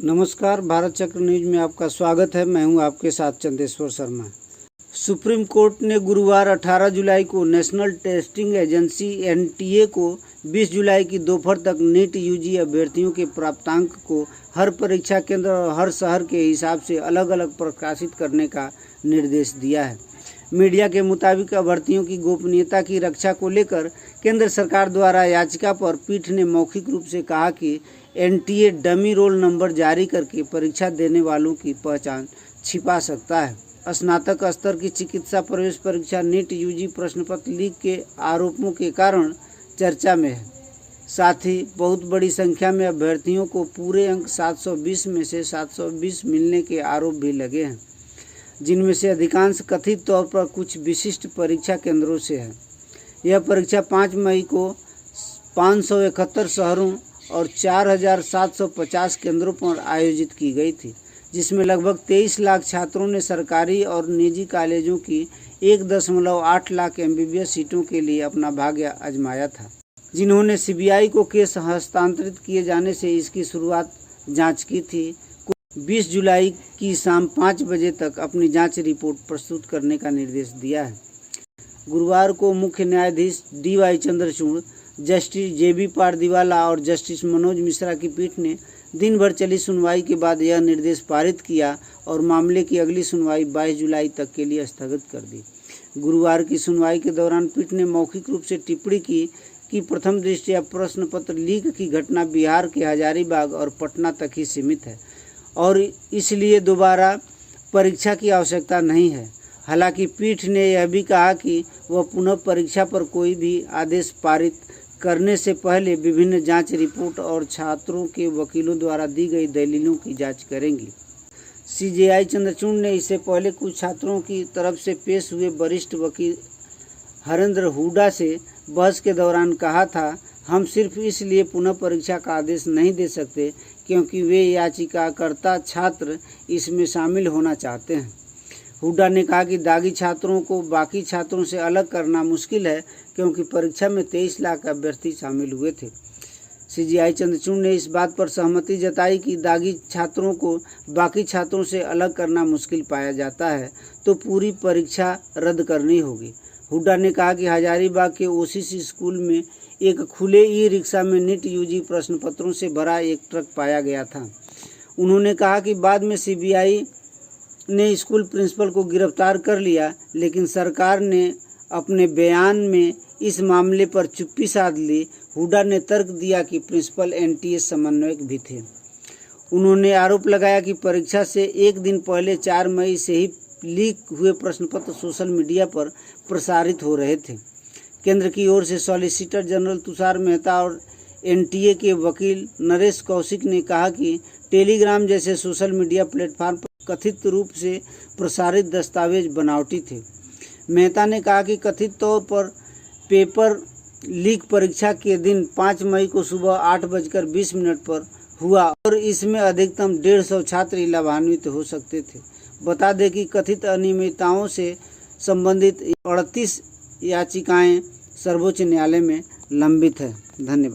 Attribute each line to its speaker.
Speaker 1: नमस्कार, भारत चक्र न्यूज में आपका स्वागत है। मैं हूं आपके साथ चंदेश्वर शर्मा। सुप्रीम कोर्ट ने गुरुवार 18 जुलाई को नेशनल टेस्टिंग एजेंसी एनटीए को 20 जुलाई की दोपहर तक नीट यूजी अभ्यर्थियों के प्राप्तांक को हर परीक्षा केंद्र और हर शहर के हिसाब से अलग अलग प्रकाशित करने का निर्देश दिया है। मीडिया के मुताबिक अभ्यर्थियों की गोपनीयता की रक्षा को लेकर केंद्र सरकार द्वारा याचिका पर पीठ ने मौखिक रूप से कहा कि एनटीए डमी रोल नंबर जारी करके परीक्षा देने वालों की पहचान छिपा सकता है। स्नातक स्तर की चिकित्सा प्रवेश परीक्षा नीट यूजी प्रश्नपत्र लीक के आरोपों के कारण चर्चा में है। साथ ही बहुत बड़ी संख्या में अभ्यर्थियों को पूरे अंक 720 में से 720 मिलने के आरोप भी लगे हैं, जिनमें से अधिकांश कथित तौर पर कुछ विशिष्ट परीक्षा केंद्रों से है। यह परीक्षा 5 मई को 571 शहरों और 4750 केंद्रों पर आयोजित की गई थी, जिसमें लगभग 23 लाख छात्रों ने सरकारी और निजी कॉलेजों की 1.8 लाख एमबीबीएस सीटों के लिए अपना भाग्य आजमाया था, जिन्होंने सीबीआई को केस हस्तांतरित किए जाने से इसकी शुरुआत जांच की थी। 20 जुलाई की शाम 5 बजे तक अपनी जांच रिपोर्ट प्रस्तुत करने का निर्देश दिया है। गुरुवार को मुख्य न्यायाधीश DY Chandrachud, justice JB Pardiwala और जस्टिस मनोज मिश्रा की पीठ ने दिन भर चली सुनवाई के बाद यह निर्देश पारित किया और मामले की अगली सुनवाई 22 जुलाई तक के लिए स्थगित कर दी। गुरुवार की सुनवाई के दौरान पीठ ने मौखिक रूप से टिप्पणी की कि प्रथम दृष्टया प्रश्न पत्र लीक की घटना बिहार के हजारीबाग और पटना तक ही सीमित है और इसलिए दोबारा परीक्षा की आवश्यकता नहीं है। हालांकि पीठ ने यह भी कहा कि वह पुनः परीक्षा पर कोई भी आदेश पारित करने से पहले विभिन्न जांच रिपोर्ट और छात्रों के वकीलों द्वारा दी गई दलीलों की जांच करेंगी। CJI चंद्रचूड़ ने इससे पहले कुछ छात्रों की तरफ से पेश हुए वरिष्ठ वकील हरेंद्र हुड्डा से बहस के दौरान कहा था, हम सिर्फ इसलिए पुनः परीक्षा का आदेश नहीं दे सकते क्योंकि वे याचिकाकर्ता छात्र इसमें शामिल होना चाहते हैं। हुड्डा ने कहा कि दागी छात्रों को बाकी छात्रों से अलग करना मुश्किल है क्योंकि परीक्षा में 23 लाख अभ्यर्थी शामिल हुए थे। CJI चंद्रचूड़ ने इस बात पर सहमति जताई कि दागी छात्रों को बाकी छात्रों से अलग करना मुश्किल पाया जाता है तो पूरी परीक्षा रद्द करनी होगी। हुड्डा ने कहा कि हजारीबाग के OCC स्कूल में एक खुले ई-रिक्शा में नीट यूजी प्रश्न पत्रों से भरा एक ट्रक पाया गया था। उन्होंने कहा कि बाद में CBI ने स्कूल प्रिंसिपल को गिरफ्तार कर लिया, लेकिन सरकार ने अपने बयान में इस मामले पर चुप्पी साध ली। हुड्डा ने तर्क दिया कि प्रिंसिपल NTA समन्वयक भी थे। उन्होंने आरोप लगाया कि परीक्षा से एक दिन पहले 4 मई से ही लीक हुए प्रश्नपत्र सोशल मीडिया पर प्रसारित हो रहे थे। केंद्र की ओर से सॉलिसिटर जनरल तुषार मेहता और NTA के वकील नरेश कौशिक ने कहा कि टेलीग्राम जैसे सोशल मीडिया प्लेटफॉर्म पर कथित रूप से प्रसारित दस्तावेज बनावटी थे। मेहता ने कहा कि कथित तौर पर पेपर लीक परीक्षा के दिन 5 मई को सुबह 8:20 पर हुआ और इसमें अधिकतम 150 छात्र लाभान्वित हो सकते थे। बता दें कि कथित अनियमितताओं से संबंधित 38 याचिकाएं सर्वोच्च न्यायालय में लंबित है। धन्यवाद।